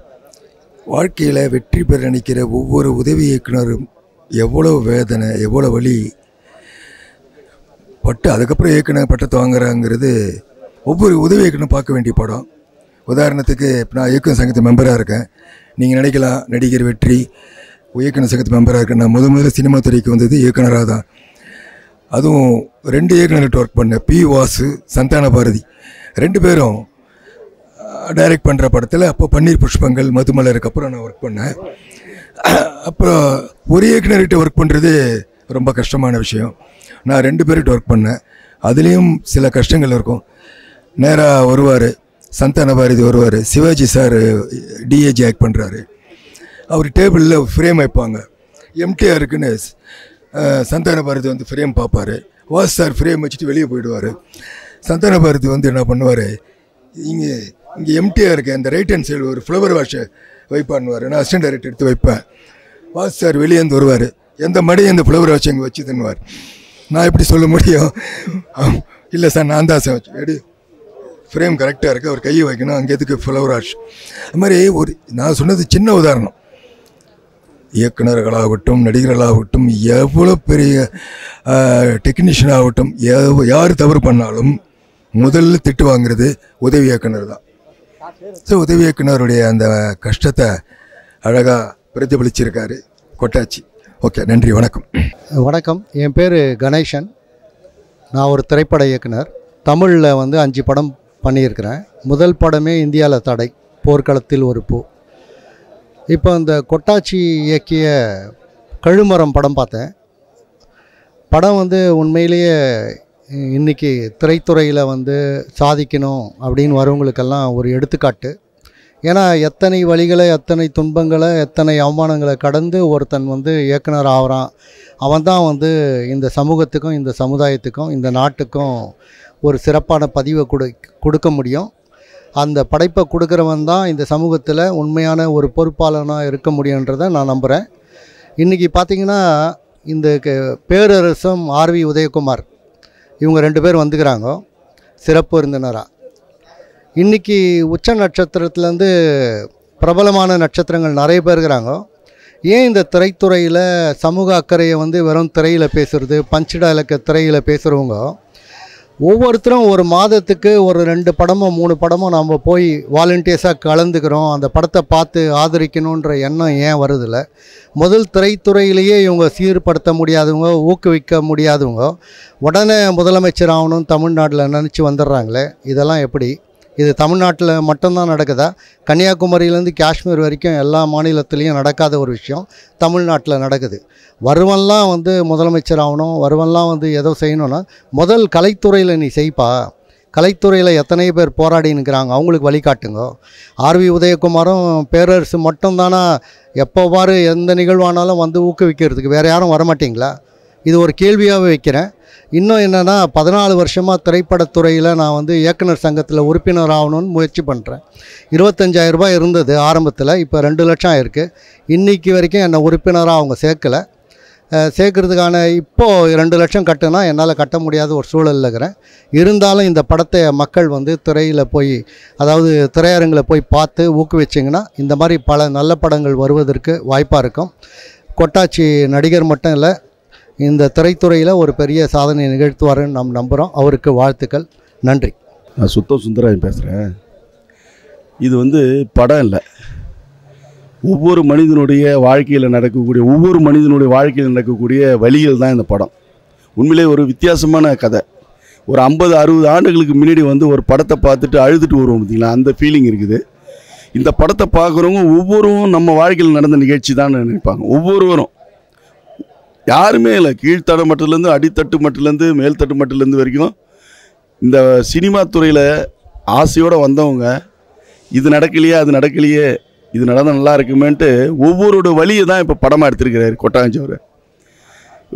வாழ்க்கையில் வெற்றி பெற நினைக்கிற ஒவ்வொரு உதவி இயக்குனரும் எவ்வளோ வேதனை, எவ்வளோ வலி பட்டு அதுக்கப்புறம் இயக்குனர் பட்டத்தை வாங்குறாங்கிறது ஒவ்வொரு உதவி இயக்குனரும் பார்க்க வேண்டிய படம். உதாரணத்துக்கு இப்போ நான் இயக்குனர் சங்கத்து மெம்பராக இருக்கேன். நீங்கள் நினைக்கலாம் நடிகர் வெற்றி இயக்குனர் சங்கத்து மெம்பராக இருக்கேன். நான் முதல்ல சினிமா துறைக்கு வந்தது இயக்குனராக தான். அதுவும் 2 இயக்குனர்கிட்ட ஒர்க் பண்ணேன். பி வாசு, சந்தான பாரதி 2 பேரும் டைரக்ட் பண்ணுற படத்தில் அப்போ பன்னீர் புஷ்பங்கள் மதுமலருக்கு அப்புறம் நான் ஒர்க் பண்ணேன். அப்புறம் ஒரு இயக்குனர்கிட்ட ஒர்க் பண்ணுறது ரொம்ப கஷ்டமான விஷயம். நான் 2 பேர்கிட்ட ஒர்க் பண்ணேன். அதுலேயும் சில கஷ்டங்கள் இருக்கும். நேராக வருவார், சந்தான பாரதி வருவார், சிவாஜி சார் டிஏஜி ஆக்ட் பண்ணுறாரு, அவர் டேபிளில் ஃப்ரேம் வைப்பாங்க. எம்டிஆருக்குன்னு சந்தான பாரதி வந்து ஃப்ரேம் பார்ப்பார். வாஸ் சார் ஃப்ரேம் வச்சுட்டு வெளியே போயிடுவார். சந்தான பாரதி வந்து என்ன பண்ணுவார், இங்கே எம்டிஆர் இருக்க அந்த ரைட் ஹேண்ட் சைடு ஒரு ஃப்ளவர் வாஷை வைப்பான்னுவார். நான் அசிஸ்டன்ட் டைரக்டர் எடுத்து வைப்பேன். வாஸ் சார் வெளியேந்து வருவார், எந்த மடியும் அந்த ஃப்ளவர் வாஷ் அங்கே வச்சு தன்னுவார். நான் எப்படி சொல்ல முடியும், இல்லை சார் நான் தான் சார் வச்சு எடு ஃப்ரேம் கரெக்டாக இருக்குது, அவர் கையை வைக்கணும், அங்கே எதுக்கு ஃப்ளவர் வாஷ். அது மாதிரி ஒரு நான் சொன்னது சின்ன உதாரணம். இயக்குநர்களாகட்டும் நடிகர்களாகட்டும் எவ்வளோ பெரிய டெக்னீஷியனாகட்டும் யார் தவறு பண்ணாலும் முதல்ல திட்டு வாங்குறது உதவி இயக்குனர் தான். ஸோ உதவி இயக்குனருடைய அந்த கஷ்டத்தை அழகாக பிரதிபலிச்சிருக்காரு கொட்டாச்சி. ஓகே, நன்றி, வணக்கம். வணக்கம், என் பேர் கணேசன். நான் ஒரு திரைப்பட இயக்குனர். தமிழில் வந்து 5 படம் பண்ணியிருக்கிறேன். முதல் படமே இந்தியாவில் தடை, போர்க்களத்தில் ஒரு பூ. இப்போ இந்த கொட்டாச்சி இயக்கிய கழுமரம் படம் பார்த்தேன். படம் வந்து உண்மையிலேயே இன்றைக்கி திரைத்துறையில் வந்து சாதிக்கணும் அப்படின்னு வரவங்களுக்கெல்லாம் ஒரு எடுத்துக்காட்டு. ஏன்னா எத்தனை வழிகளை, எத்தனை துன்பங்களை, எத்தனை அவமானங்களை கடந்து ஒருத்தன் வந்து இயக்குனர் ஆகிறான். அவன் தான் வந்து இந்த சமூகத்துக்கும் இந்த சமுதாயத்துக்கும் இந்த நாட்டுக்கும் ஒரு சிறப்பான பதிவை கொடுக்க முடியும். அந்த படைப்பை கொடுக்குறவன் தான் இந்த சமூகத்தில் உண்மையான ஒரு பொறுப்பாளனாக இருக்க முடியுன்றதை நான் நம்புகிறேன். இன்றைக்கி பார்த்திங்கன்னா இந்த பேரரசும் ஆர்வி உதயகுமார் இவங்க 2 பேர் வந்துக்கிறாங்க சிறப்பு விருந்தினராக. இன்றைக்கி உச்ச நட்சத்திரத்துலேருந்து பிரபலமான நட்சத்திரங்கள் நிறைய பேர் இருக்கிறாங்க. ஏன் இந்த திரைத்துறையில் சமூக அக்கறையை வந்து வெறும் திரையில் பேசுகிறது, பஞ்ச் டயலாக் திரையில் பேசுகிறவங்க ஒவ்வொருத்தரும் ஒரு மாதத்துக்கு ஒரு 2 படமோ 3 படமோ நம்ம போய் வாலண்டியர்ஸாக கலந்துக்கிறோம். அந்த படத்தை பார்த்து ஆதரிக்கணுன்ற எண்ணம் ஏன் வருதில்ல? முதல் திரைத்துறையிலேயே இவங்க சீர்படுத்த முடியாதவங்க, ஊக்குவிக்க முடியாதவங்க உடனே முதலமைச்சர் ஆகணும்னு தமிழ்நாட்டில் நினச்சி வந்துடுறாங்களே, இதெல்லாம் எப்படி? இது தமிழ்நாட்டில் மட்டும்தான் நடக்குதா? கன்னியாகுமரியிலேருந்து காஷ்மீர் வரைக்கும் எல்லா மாநிலத்துலேயும் நடக்காத ஒரு விஷயம் தமிழ்நாட்டில் நடக்குது. வருவன்லாம் வந்து முதலமைச்சர் ஆகணும், வருவன்லாம் வந்து ஏதோ செய்யணும்னா முதல் கலைத்துறையில் நீ செய்ப்பா. கலைத்துறையில் எத்தனை பேர் போராடினுக்கிறாங்க, அவங்களுக்கு வழிகாட்டுங்க. ஆர்வி உதயகுமாரும் பேரரசு மட்டும்தானா எப்போ பாரு எந்த நிகழ்வானாலும் வந்து ஊக்குவிக்கிறதுக்கு? வேறு யாரும் வரமாட்டிங்களா? இது ஒரு கேள்வியாகவே வைக்கிறேன். இன்னும் என்னென்னா 14 வருஷமாக திரைப்படத்துறையில் நான் வந்து இயக்குனர் சங்கத்தில் உறுப்பினர் ஆகணும்னு முயற்சி பண்ணுறேன். 25,000 ரூபாய் இருந்தது ஆரம்பத்தில், இப்போ 2 லட்சம் ஆயிருக்கு. இன்றைக்கி வரைக்கும் என்னை உறுப்பினராக அவங்க சேர்க்கலை. சேர்க்கறதுக்கான இப்போது 2 லட்சம் கட்டுனா என்னால் கட்ட முடியாத ஒரு சூழலில் இருக்கிறேன். இருந்தாலும் இந்த படத்தை மக்கள் வந்து திரையில் போய், அதாவது திரையரங்கில் போய் பார்த்து ஊக்குவிச்சிங்கன்னா இந்த மாதிரி பல நல்ல படங்கள் வருவதற்கு வாய்ப்பாக இருக்கும். கொட்டாச்சி நடிகர் மட்டும் இல்லை, இந்த திரைத்துறையில் ஒரு பெரிய சாதனை நிகழ்த்துவாருன்னு நாம் நம்புகிறோம். அவருக்கு வாழ்த்துக்கள். நன்றி. நான் சுத்தம் சுந்தராஜன் பேசுகிறேன். இது வந்து படம் இல்லை, ஒவ்வொரு மனிதனுடைய வாழ்க்கையில் நடக்கக்கூடிய வழிகள் தான் இந்த படம். உண்மையிலே ஒரு வித்தியாசமான கதை. ஒரு 50-60 ஆண்டுகளுக்கு முன்னாடி வந்து ஒரு படத்தை பார்த்துட்டு அழுதுட்டு வருவோம் பார்த்திங்களா, அந்த ஃபீலிங் இருக்குது. இந்த படத்தை பார்க்குறவங்க ஒவ்வொருவரும் நம்ம வாழ்க்கையில் நடந்த நிகழ்ச்சி தான் நினைப்பாங்க. ஒவ்வொருவரும் யாருமே இல்லை, கீழ்த்தட மட்டத்துலேருந்து அடித்தட்டு மட்டத்துலேருந்து மேல்தட்டு மட்டத்துலேருந்து வரைக்கும் இந்த சினிமா துறையில் ஆசையோடு வந்தவங்க இது நடக்கலையே அது நடக்கலையே இது நடந்தால் நல்லா இருக்குமேன்ட்டு ஒவ்வொருடைய வழியை தான் இப்போ படமாக எடுத்திருக்கிறாரு கொட்டாஞ்சி அவர்.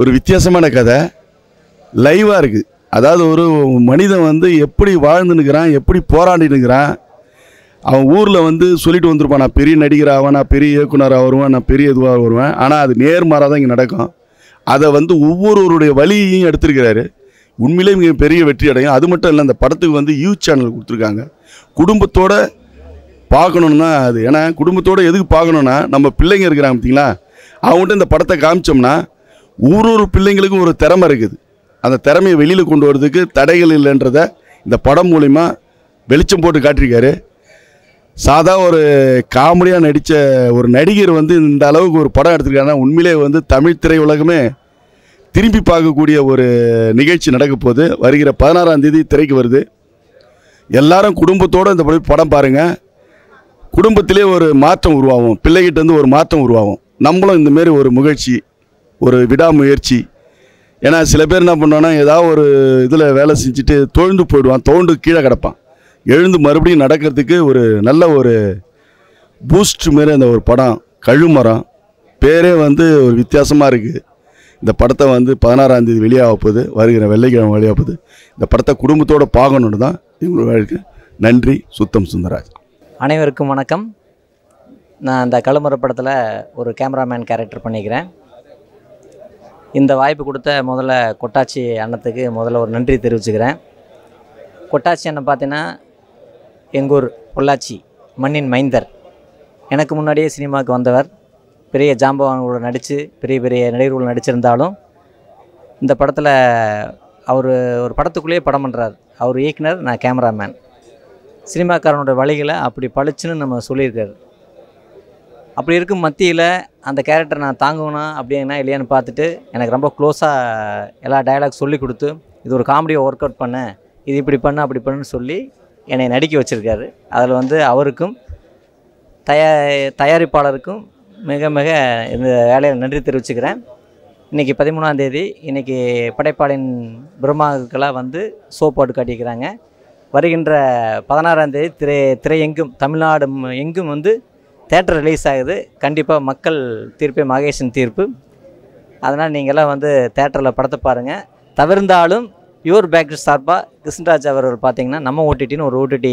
ஒரு வித்தியாசமான கதை, லைவாக இருக்குது. அதாவது ஒரு மனிதன் வந்து எப்படி வாழ்ந்துன்னுக்கிறான், எப்படி போராடினுக்கிறான். அவன் ஊரில் வந்து சொல்லிட்டு வந்திருப்பான், நான் பெரிய நடிகர் ஆவேன், நான் பெரிய இயக்குனராக வருவேன், நான் பெரிய இதுவாக வருவேன். ஆனால் அது நேர்மாறாக தான் இங்கே நடக்கும். அதை வந்து ஒவ்வொருவருடைய வழியையும் எடுத்திருக்கிறாரு. உண்மையிலே மிக பெரிய வெற்றி அடையும். அது மட்டும் இல்லை, அந்த படத்துக்கு வந்து யூத் சேனல் கொடுத்துருக்காங்க. குடும்பத்தோடு பார்க்கணுன்னு தான் அது. ஏன்னா குடும்பத்தோடு எதுக்கு பார்க்கணுன்னா, நம்ம பிள்ளைங்க இருக்கிறாங்க பார்த்திங்களா, அவங்கள்ட்ட இந்த படத்தை காமிச்சோம்னா ஒரு பிள்ளைங்களுக்கும் ஒரு திறமை இருக்குது. அந்த திறமையை வெளியில் கொண்டு வரதுக்கு தடைகள் இல்லைன்றதை இந்த படம் மூலிமா வெளிச்சம் போட்டு காட்டியிருக்காரு. சாதா ஒரு காமெடியாக நடித்த ஒரு நடிகர் வந்து இந்த அளவுக்கு ஒரு படம் எடுத்திருக்காருன்னா உண்மையிலே வந்து தமிழ் திரையுலகமே திரும்பி பார்க்கக்கூடிய ஒரு நிகழ்ச்சி நடக்க போகுது. வருகிற 16ஆம் தேதி திரைக்கு வருது. எல்லாரும் குடும்பத்தோடு இந்த படம் பாருங்கள். குடும்பத்திலே ஒரு மாற்றம் உருவாகும், பிள்ளைகிட்டேருந்து ஒரு மாற்றம் உருவாகும். நம்மளும் இந்தமாரி ஒரு முயற்சி, ஒரு விடாமுயற்சி. ஏன்னா சில பேர் என்ன பண்ணுவான்னா, ஏதாவது ஒரு இதில் வேலை செஞ்சுட்டு தோழ்ந்து போயிடுவான், தோண்டு கீழே கிடப்பான். எழுந்து மறுபடியும் நடக்கிறதுக்கு ஒரு நல்ல ஒரு பூஸ்ட் மாரி அந்த ஒரு படம் கழுமரம். பேரே வந்து ஒரு வித்தியாசமாக இருக்குது. இந்த படத்தை வந்து 16ஆம் தேதி வெளியாக போகுது, வருகிற வெள்ளிக்கிழமை வெளியாக போகுது. இந்த படத்தை குடும்பத்தோடு பார்க்கணுன்னு தான் எங்களுக்கு நன்றி. சுத்தம் சுந்தராஜ். அனைவருக்கும் வணக்கம். நான் இந்த கழுமர படத்தில் ஒரு கேமராமேன் கேரக்டர் பண்ணிக்கிறேன். இந்த வாய்ப்பு கொடுத்த முதல்ல கொட்டாச்சி அண்ணத்துக்கு முதல்ல ஒரு நன்றி தெரிவிச்சுக்கிறேன். கொட்டாச்சி அண்ணன் பார்த்தீங்கன்னா எங்கூர் பொள்ளாச்சி மண்ணின் மைந்தர். எனக்கு முன்னாடியே சினிமாவுக்கு வந்தவர். பெரிய ஜாம்பவான்களோட நடித்து பெரிய பெரிய நடிகர்கள் நடிச்சிருந்தாலும் இந்த படத்தில் அவர் ஒரு படத்துக்குள்ளேயே படம் பண்ணுறார். அவர் இயக்குனர், நான் கேமராமேன். சினிமாக்காரனோட வழிகளை அப்படி பளிச்சுன்னு நம்ம சொல்லியிருக்காரு. அப்படி இருக்கும் மத்தியில் அந்த கேரக்டர் நான் தாங்குவேனா அப்படின்னா இல்லையான்னு பார்த்துட்டு எனக்கு ரொம்ப க்ளோஸாக எல்லா டயலாக் சொல்லி கொடுத்து, இது ஒரு காமெடியை ஒர்க் அவுட் பண்ண, இது இப்படி பண்ண அப்படி பண்ணுன்னு சொல்லி என்னை நடிக்க வச்சுருக்காரு. அதில் வந்து அவருக்கும் தயாரிப்பாளருக்கும் மிக மிக இந்த வேலையில் நன்றி தெரிவிச்சுக்கிறேன். இன்றைக்கி 13ஆம் தேதி, இன்றைக்கி படைப்பாளின் பிரம்மாவுக்கெல்லாம் வந்து ஷோ போட்டு காட்டிக்கிறாங்க. வருகின்ற 16ஆம் தேதி திரை எங்கும் தமிழ்நாடு எங்கும் வந்து தேட்டர் ரிலீஸ் ஆகுது. கண்டிப்பாக மக்கள் தீர்ப்பே மகேஷன் தீர்ப்பு. அதனால் நீங்கள்லாம் வந்து தேட்டரில் படத்தை பாருங்கள். தவிர்ந்தாலும் யுவர் பேக்கர் சார்பாக கிருஷ்ணராஜ் அவர்கள் பார்த்திங்கன்னா நம்ம ஓடிடின்னு ஒரு ஓடிடி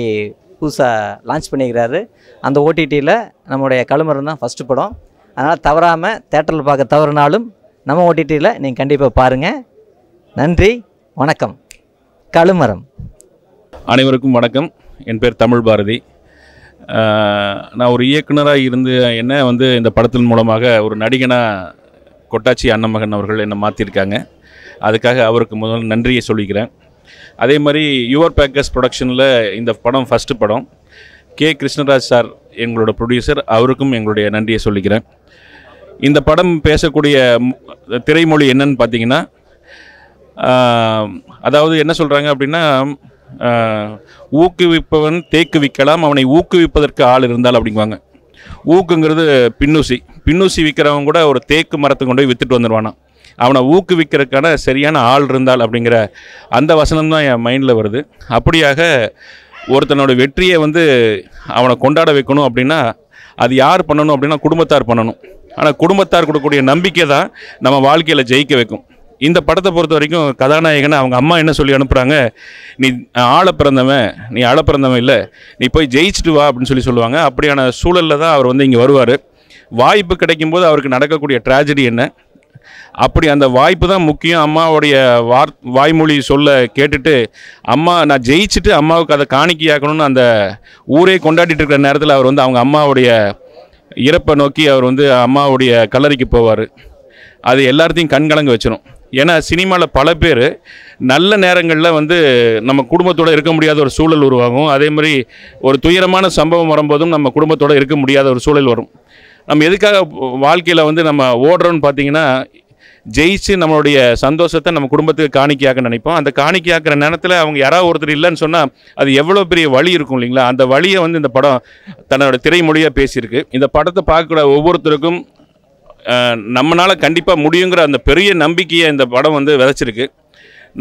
புதுசாக லான்ச் பண்ணிக்கிறாரு. அந்த ஓடிடியில் நம்முடைய கழுமரம் தான் ஃபஸ்ட்டு படம். அதனால் தவறாமல் தேட்டரில் பார்க்க தவறுனாலும் நம்ம ஓடிடியில் நீங்கள் கண்டிப்பாக பாருங்கள். நன்றி, வணக்கம். கழுமரம். அனைவருக்கும் வணக்கம். என் பேர் தமிழ் பாரதி. நான் ஒரு இயக்குனராக இருந்து என்ன வந்து இந்த படத்தின் மூலமாக ஒரு நடிகனாக கொட்டாச்சி அண்ணமகன் அவர்கள் என்னை மாற்றிருக்காங்க. அதுக்காக அவருக்கு முதல் நன்றியை சொல்லிக்கிறேன். அதே மாதிரி யுவர் பேக்கர்ஸ் ப்ரொடக்ஷனில் இந்த படம் ஃபஸ்ட்டு படம். கே கிருஷ்ணராஜ் சார் எங்களோட ப்ரொடியூசர், அவருக்கும் எங்களுடைய நன்றியை சொல்லிக்கிறேன். இந்த படம் பேசக்கூடிய திரைமொழி என்னன்னு பார்த்தீங்கன்னா, அதாவது என்ன சொல்கிறாங்க அப்படின்னா, ஊக்குவிப்பவன் தேக்கு விற்கலாம், அவனை ஊக்குவிப்பதற்கு ஆள் இருந்தால் அப்படிங்குவாங்க. ஊக்குங்கிறது பின்னூசி விற்கிறவங்க கூட ஒரு தேக்கு மரத்தை கொண்டு போய் விற்றுட்டு வந்துடுவானா, அவனை ஊக்குவிக்கிறதுக்கான சரியான ஆள் இருந்தால் அப்படிங்கிற அந்த வசனம் தான் என் மைண்டில் வருது. அப்படியாக ஒருத்தனோட வெற்றியை வந்து அவனை கொண்டாட வைக்கணும் அப்படின்னா அது யார் பண்ணணும் அப்படின்னா குடும்பத்தார் பண்ணணும். ஆனால் குடும்பத்தார் கொடுக்கக்கூடிய நம்பிக்கை தான் நம்ம வாழ்க்கையில் ஜெயிக்க வைக்கும். இந்த படத்தை பொறுத்த வரைக்கும் கதாநாயகனை அவங்க அம்மா என்ன சொல்லி அனுப்புகிறாங்க, நீ ஆளை பிறந்தவன், நீ ஆளை பிறந்தவன் இல்லை, நீ போய் ஜெயிச்சுட்டு வா அப்படின்னு சொல்லுவாங்க. அப்படியான சூழலில் தான் அவர் வந்து இங்கே வருவார். வாய்ப்பு கிடைக்கும்போது அவருக்கு நடக்கக்கூடிய ட்ராஜடி என்ன, அப்படி அந்த வாய்ப்பு தான் முக்கியம். அம்மாவுடைய வாய்மொழி சொல்ல கேட்டுட்டு அம்மா நான் ஜெயிச்சுட்டு அம்மாவுக்கு அதை காணிக்கையாக்கணும்னு அந்த ஊரே கொண்டாடிட்டு இருக்கிற நேரத்தில் அவர் வந்து அவங்க அம்மாவுடைய இறப்பை நோக்கி அவர் வந்து அம்மாவுடைய கல்லறைக்கு போவார். அது எல்லாத்தையும் கண்கலங்க வச்சிடும். ஏன்னா சினிமாவில் பல பேர் நல்ல நேரங்களில் வந்து நம்ம குடும்பத்தோடு இருக்க முடியாத ஒரு சூழல் உருவாகும். அதே மாதிரி ஒரு துயரமான சம்பவம் வரும்போதும் நம்ம குடும்பத்தோடு இருக்க முடியாத ஒரு சூழல் வரும். நம்ம எதுக்காக வாழ்க்கையில் வந்து நம்ம ஓடுறோன்னு பார்த்தீங்கன்னா, ஜெயிச்சு நம்மளுடைய சந்தோஷத்தை நம்ம குடும்பத்துக்கு காணிக்கையாக்க நினைப்போம். அந்த காணிக்கையாக்குற நேரத்தில் அவங்க யாராவது ஒருத்தர் இல்லைன்னு சொன்னால் அது எவ்வளோ பெரிய வலி இருக்கும் இல்லைங்களா? அந்த வலியை வந்து இந்த படம் தன்னோட திரைமொழியாக பேசியிருக்கு. இந்த படத்தை பார்க்குற ஒவ்வொருத்தருக்கும் நம்மளால் கண்டிப்பாக முடியுங்கிற அந்த பெரிய நம்பிக்கையை இந்த படம் வந்து விதைச்சிருக்கு.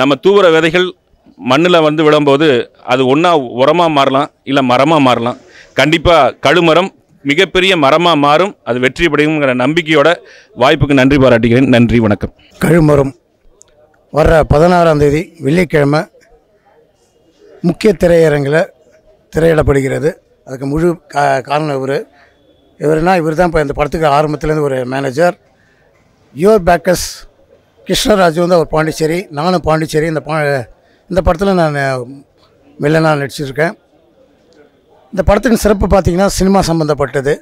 நம்ம தூவுற விதைகள் மண்ணில் வந்து விழும்போது அது ஒன்றா உரமாக மாறலாம், இல்லை மரமாக மாறலாம். கண்டிப்பாக கழுமரம் மிகப்பெரிய மரமாக மாறும், அது வெற்றி படையுங்கிற நம்பிக்கையோட வாய்ப்புக்கு நன்றி பாராட்டுகிறேன். நன்றி, வணக்கம். கழுமரம் வர்ற 16ஆம் தேதி வெள்ளிக்கிழமை முக்கிய திரையரங்கில் திரையிடப்படுகிறது. அதுக்கு முழு காரணம் இவர் தான் இப்போ இந்த படத்துக்கு ஆரம்பத்துலேருந்து ஒரு மேனேஜர். யுவர் பேக்கர்ஸ் கிருஷ்ணராஜ் வந்து அவர் பாண்டிச்சேரி, நானும் பாண்டிச்சேரி. இந்த படத்தில் நான் வில்லனாக நடிச்சிருக்கேன். இந்த படத்தின் சிறப்பு பார்த்திங்கன்னா சினிமா சம்மந்தப்பட்டது.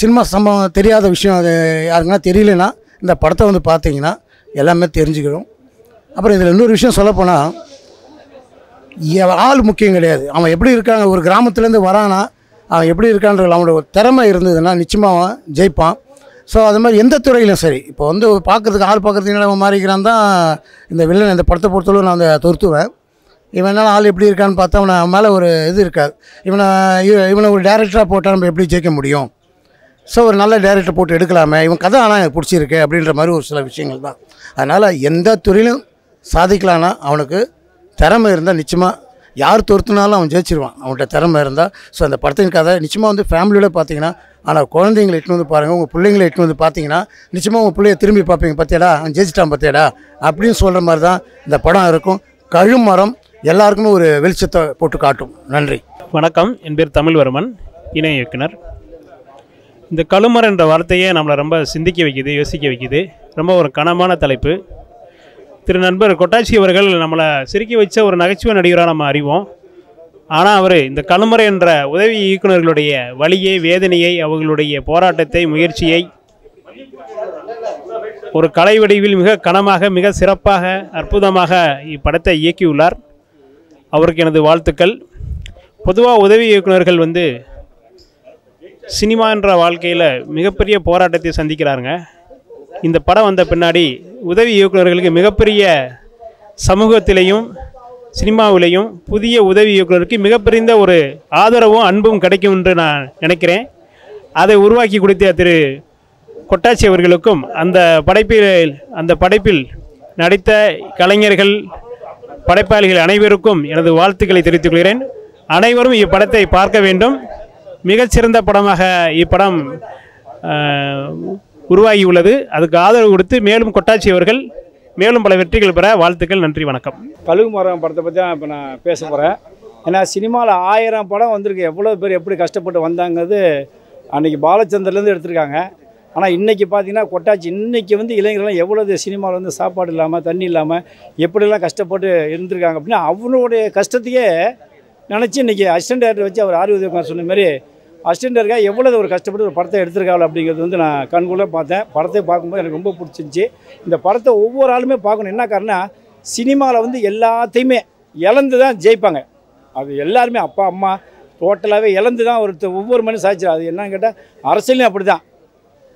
சினிமா தெரியாத விஷயம் அது யாருக்குன்னா தெரியலனா இந்த படத்தை வந்து பார்த்திங்கன்னா எல்லாமே தெரிஞ்சுக்கிறோம். அப்புறம் இதில் இன்னொரு விஷயம் சொல்லப்போனால், ஆள் முக்கியம் கிடையாது, அவன் எப்படி இருக்காங்க. ஒரு கிராமத்துலேருந்து வரானா அவன் எப்படி இருக்கான்ற அவனோட ஒரு திறமை இருந்ததுன்னா நிச்சயமாக அவன் ஜெயிப்பான். ஸோ அது மாதிரி எந்த துறையிலும் சரி, இப்போ வந்து பார்க்குறதுக்கு ஆள் பார்க்குறதுக்கு அவன் மாறிக்கிறான் தான் இந்த வில்லன். இந்த படத்தை பொறுத்தளவு நான் அந்த தொருத்துவேன். இவனால் ஆள் எப்படி இருக்கான்னு பார்த்தா அவனை மேலே ஒரு இது இருக்காது. இவனை ஒரு டேரக்டராக போட்டால் நம்ம எப்படி ஜெயிக்க முடியும்? ஸோ ஒரு நல்ல டேரக்டர் போட்டு எடுக்கலாமே, இவன் கதை ஆனால் எனக்கு பிடிச்சிருக்கு அப்படின்ற மாதிரி ஒரு சில விஷயங்கள் தான். அதனால் எந்த துறையிலும் சாதிக்கலான்னா அவனுக்கு திறமை இருந்தால் நிச்சயமாக யார் தொறுத்துனாலும் அவன் ஜெயிச்சிருவான், அவன்கிட்ட திறமை இருந்தால். ஸோ அந்த படத்தின் கதை நிச்சயமாக வந்து ஃபேமிலியோட பார்த்தீங்கன்னா, ஆனால் குழந்தைங்களை எட்டுன்னு வந்து பாருங்கள், உங்கள் பிள்ளைங்களை எட்டுன்னு வந்து பார்த்தீங்கன்னா நிச்சயமாக உங்கள் பிள்ளைய திரும்பி பார்ப்பீங்க, பார்த்தியாடா அவன் ஜெயிச்சிட்டான் பார்த்தியாடா அப்படின்னு சொல்கிற மாதிரி தான் இந்த படம் இருக்கும். கழுமரம் எல்லாருக்குமே ஒரு வெளிச்சத்தை போட்டு காட்டும். நன்றி, வணக்கம். என் பேர் தமிழ்வர்மன், இணை இயக்குனர். இந்த கழுமரம் என்ற வார்த்தையே நம்மளை ரொம்ப சிந்திக்க வைக்குது, யோசிக்க வைக்குது. ரொம்ப ஒரு கனமான தலைப்பு. திரு நண்பர் கொட்டாச்சி அவர்கள் நம்மளை சிரிக்க வச்ச ஒரு நகைச்சுவை நடிகராக நம்ம அறிவோம். ஆனால் அவர் இந்த கழுமரம் என்ற உதவி இயக்குநர்களுடைய வலியை, வேதனையை, அவர்களுடைய போராட்டத்தை, முயற்சியை ஒரு கலை வடிவில் மிக கனமாக, மிக சிறப்பாக, அற்புதமாக இப்படத்தை இயக்கியுள்ளார். அவருக்கு எனது வாழ்த்துக்கள். பொதுவாக உதவி இயக்குநர்கள் வந்து சினிமா என்ற வாழ்க்கையில் மிகப்பெரிய போராட்டத்தை சந்திக்கிறாருங்க. இந்த படம் வந்த பின்னாடி உதவி இயக்குநர்களுக்கு மிகப்பெரிய சமூகத்திலையும் சினிமாவிலையும் புதிய உதவி இயக்குநருக்கு மிகப்பெரிய ஒரு ஆதரவும் அன்பும் கிடைக்கும் என்று நான் நினைக்கிறேன். அதை உருவாக்கி கொடுத்த திரு கொட்டாச்சி அவர்களுக்கும் அந்த படைப்பில் நடித்த கலைஞர்கள், படைப்பாளிகள் அனைவருக்கும் எனது வாழ்த்துக்களை தெரிவித்துக் கொள்கிறேன். அனைவரும் இப்படத்தை பார்க்க வேண்டும். மிகச்சிறந்த படமாக இப்படம் உருவாகியுள்ளது. அதுக்கு ஆதரவு கொடுத்து மேலும் கொட்டாச்சி அவர்கள் மேலும் பல வெற்றிகள் பெற வாழ்த்துக்கள். நன்றி, வணக்கம். கழுகுமரம் படத்தை பற்றி தான் இப்போ நான் பேச போகிறேன். ஏன்னா சினிமாவில் 1000 படம் வந்திருக்கு. எவ்வளோ பேர் எப்படி கஷ்டப்பட்டு வந்தாங்கிறது அன்றைக்கி பாலச்சந்தர்லேருந்து எடுத்திருக்காங்க. ஆனால் இன்றைக்கி பார்த்தீங்கன்னா கொட்டாச்சி இன்றைக்கி வந்து இளைஞர்கள்லாம் எவ்வளோ சினிமாவில் வந்து சாப்பாடு இல்லாமல், தண்ணி இல்லாமல் எப்படிலாம் கஷ்டப்பட்டு இருந்திருக்காங்க அப்படின்னா அவனுடைய கஷ்டத்தையே நினச்சி இன்றைக்கி அசிஸ்டன்ட் டேரக்டர் வச்சு அவர் ஆர்வம் சொன்ன மாதிரி அசிஸ்டன்ட் டேரக்டராக எவ்வளோ ஒரு கஷ்டப்பட்டு ஒரு படத்தை எடுத்திருக்காங்க அப்படிங்கிறது வந்து நான் கண்குள்ளே பார்த்தேன். படத்தை பார்க்கும்போது எனக்கு ரொம்ப பிடிச்சிருந்துச்சி. இந்த படத்தை ஒவ்வொரு ஆளுமே பார்க்கணும். என்ன காரணம், சினிமாவில் வந்து எல்லாத்தையுமே இழந்து தான் ஜெயிப்பாங்க. அது எல்லாருமே அப்பா அம்மா டோட்டலாகவே இழந்து தான் ஒவ்வொரு மனுஷன் சாய்ச்சி. அது என்னன்னு கேட்டால் அரசியலையும் அப்படி தான்.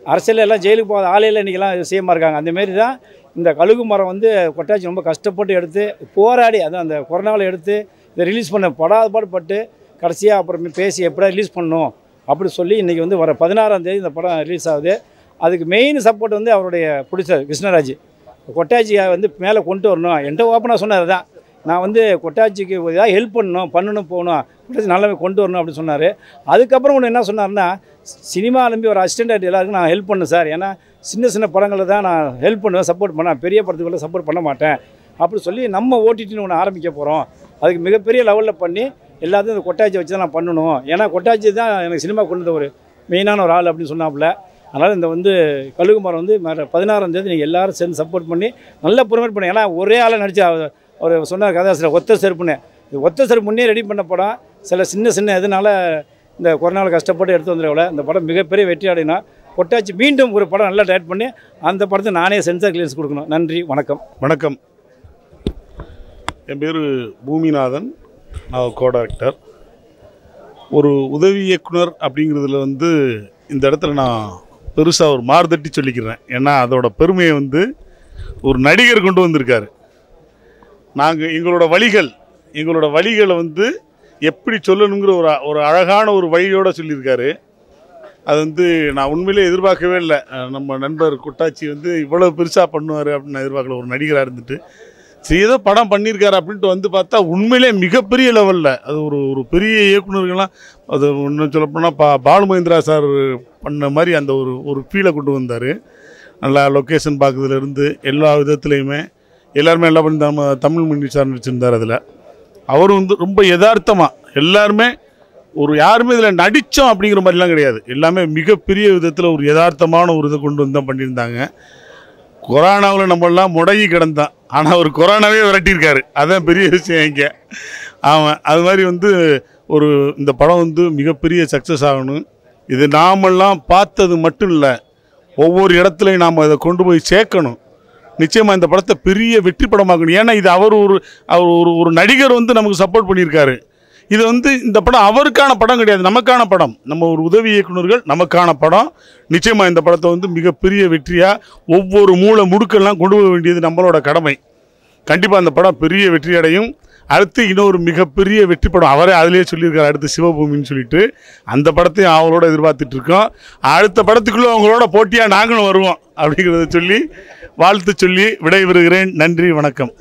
அரசியலில் எல்லாம் ஜெயிலுக்கு போகாத ஆலையில் இன்றைக்கெல்லாம் சிஎம்மாக இருக்காங்க. அந்தமாரி தான் இந்த கழுகு மரம் வந்து கொட்டாச்சி ரொம்ப கஷ்டப்பட்டு எடுத்து போராடி அதுவும் அந்த கொரோனாவில் எடுத்து இதை ரிலீஸ் பண்ண படாதபாடுபட்டு கடைசியாக அப்புறம் பேசி எப்படியா ரிலீஸ் பண்ணணும் அப்படி சொல்லி இன்றைக்கி வந்து வர 16ஆம் தேதி இந்த படம் ரிலீஸ் ஆகுது. அதுக்கு மெயின் சப்போர்ட் வந்து அவருடைய ப்ரொடியூசர் கிருஷ்ணராஜ். கொட்டாச்சியை வந்து மேலே கொண்டு வரணும். என்கிட்ட ஓப்பனாக சொன்னார் தான், நான் வந்து கொட்டாச்சிக்கு ஏதாவது ஹெல்ப் பண்ணணும் போகணும், கொட்டாச்சி நல்லாவே கொண்டு வரணும் அப்படின்னு சொன்னார். அதுக்கப்புறம் ஒன்று என்ன சொன்னார்னா, சினிமா நம்பி ஒரு அசிஸ்டன்ட் எல்லாருக்கும் நான் ஹெல்ப் பண்ணேன் சார், ஏன்னா சின்ன சின்ன படங்களில் தான் நான் ஹெல்ப் பண்ணுவேன், சப்போர்ட் பண்ணேன், பெரிய படத்துக்குள்ள சப்போர்ட் பண்ண மாட்டேன் அப்படி சொல்லி நம்ம ஓடிடின்னு ஒன்று ஆரம்பிக்க போகிறோம். அதுக்கு மிகப்பெரிய லெவலில் பண்ணி எல்லாத்தையும் இந்த கொட்டாச்சியை வச்சு தான் நான் பண்ணணும். ஏன்னா கொட்டாச்சி தான் எனக்கு சினிமா கொண்டு வந்த ஒரு மெயினான ஒரு ஆள் அப்படின்னு சொன்னாப்புல. அதனால் இந்த வந்து கழுகு மரம் வந்து 16ஆம் தேதி நீங்கள் எல்லோரும் சேர்ந்து சப்போர்ட் பண்ணி நல்லா ப்ரொமோட் பண்ணி. ஏன்னா ஒரே ஆளை நடிச்சு அவர் சொன்னார் கதாசிரியர் ஒத்த செருப்புன்னு. இது ஒத்த செருப்பு முன்னே ரெடி பண்ண படம் சில சின்ன இதனால் இந்த கொரோனாவில் கஷ்டப்பட்டு எடுத்து வந்துடுறவள இந்த படம் மிகப்பெரிய வெற்றி அடையினா கொட்டாச்சி மீண்டும் ஒரு படம் நல்லா டைரக்ட் பண்ணி அந்த படத்தை நானே சென்சார் கிளியரன்ஸ் கொடுக்கணும். நன்றி, வணக்கம். வணக்கம். என் பேர் பூமிநாதன், நான் கோ-டைரக்டர். ஒரு உதவி இயக்குனர் அப்படிங்கிறதுல வந்து இந்த இடத்துல நான் பெருசாக ஒரு மாறுதட்டி சொல்லிக்கிறேன். ஏன்னா அதோட பெருமையை வந்து ஒரு நடிகர் கொண்டு வந்திருக்காரு. நாங்கள் எங்களோட வழிகளை வந்து எப்படி சொல்லணுங்கிற ஒரு அழகான ஒரு வழியோடு சொல்லியிருக்காரு. அது வந்து நான் உண்மையிலே எதிர்பார்க்கவே இல்லை. நம்ம நண்பர் கொட்டாச்சி வந்து இவ்வளோ பெருசாக பண்ணுவார் அப்படின்னு நான் எதிர்பார்க்கல. ஒரு நடிகராக இருந்துட்டு சரி ஏதோ படம் பண்ணியிருக்காரு அப்படின்ட்டு வந்து பார்த்தா உண்மையிலே மிகப்பெரிய லெவலில் அது ஒரு பெரிய இயக்குநர்கள்லாம் அது இன்னும் சொல்லப்போனால் பாலு மகேந்திரா சார் பண்ண மாதிரி அந்த ஒரு ஃபீலை கொண்டு வந்தார். நல்லா லொக்கேஷன் பார்க்குறதுலேருந்து எல்லா விதத்துலேயுமே எல்லாருமே எல்லாம் பண்ணி நம்ம தமிழ் மணி சார் நடிச்சிருந்தார். அதில் அவர் வந்து ரொம்ப யதார்த்தமாக எல்லாருமே யாருமே இதில் நடித்தோம் அப்படிங்கிற மாதிரிலாம் கிடையாது. எல்லாமே மிகப்பெரிய விதத்தில் ஒரு யதார்த்தமான ஒரு இதை கொண்டு வந்து தான் பண்ணியிருந்தாங்க. கொரோனாவில் நம்மளாம் முடங்கி கிடந்தான், ஆனால் அவர் கொரோனாவே விரட்டியிருக்காரு. அதுதான் பெரிய விஷயம் இங்கே. ஆமாம், அது மாதிரி வந்து இந்த படம் வந்து மிகப்பெரிய சக்ஸஸ் ஆகணும். இது நாமெல்லாம் பார்த்தது மட்டும் இல்லை, ஒவ்வொரு இடத்துலையும் நாம் இதை கொண்டு போய் சேர்க்கணும். நிச்சயமாக இந்த படத்தை பெரிய வெற்றி படமாக்கணும். ஏன்னா இது அவர் ஒரு நடிகர் வந்து நமக்கு சப்போர்ட் பண்ணியிருக்காரு. இது வந்து இந்த படம் அவருக்கான படம் கிடையாது, நமக்கான படம். நம்ம ஒரு உதவி இயக்குநர்கள் நமக்கான படம். நிச்சயமாக இந்த படத்தை வந்து மிகப்பெரிய வெற்றியாக ஒவ்வொரு மூளை முடுக்கெல்லாம் கொண்டு போக வேண்டியது நம்மளோட கடமை. கண்டிப்பாக அந்த படம் பெரிய வெற்றி அடையும். அடுத்து இன்னொரு மிகப்பெரிய வெற்றி படம் அவரே அதிலே சொல்லியிருக்காரு, அடுத்து சிவபூமின்னு சொல்லிட்டு. அந்த படத்தையும் அவங்களோட எதிர்பார்த்துட்ருக்கோம். அடுத்த படத்துக்குள்ளே அவங்களோட போட்டியாக நாங்களும் வருவோம் அப்படிங்கிறத சொல்லி வாழ்த்து சொல்லி விடைபெறுகிறேன். நன்றி, வணக்கம்.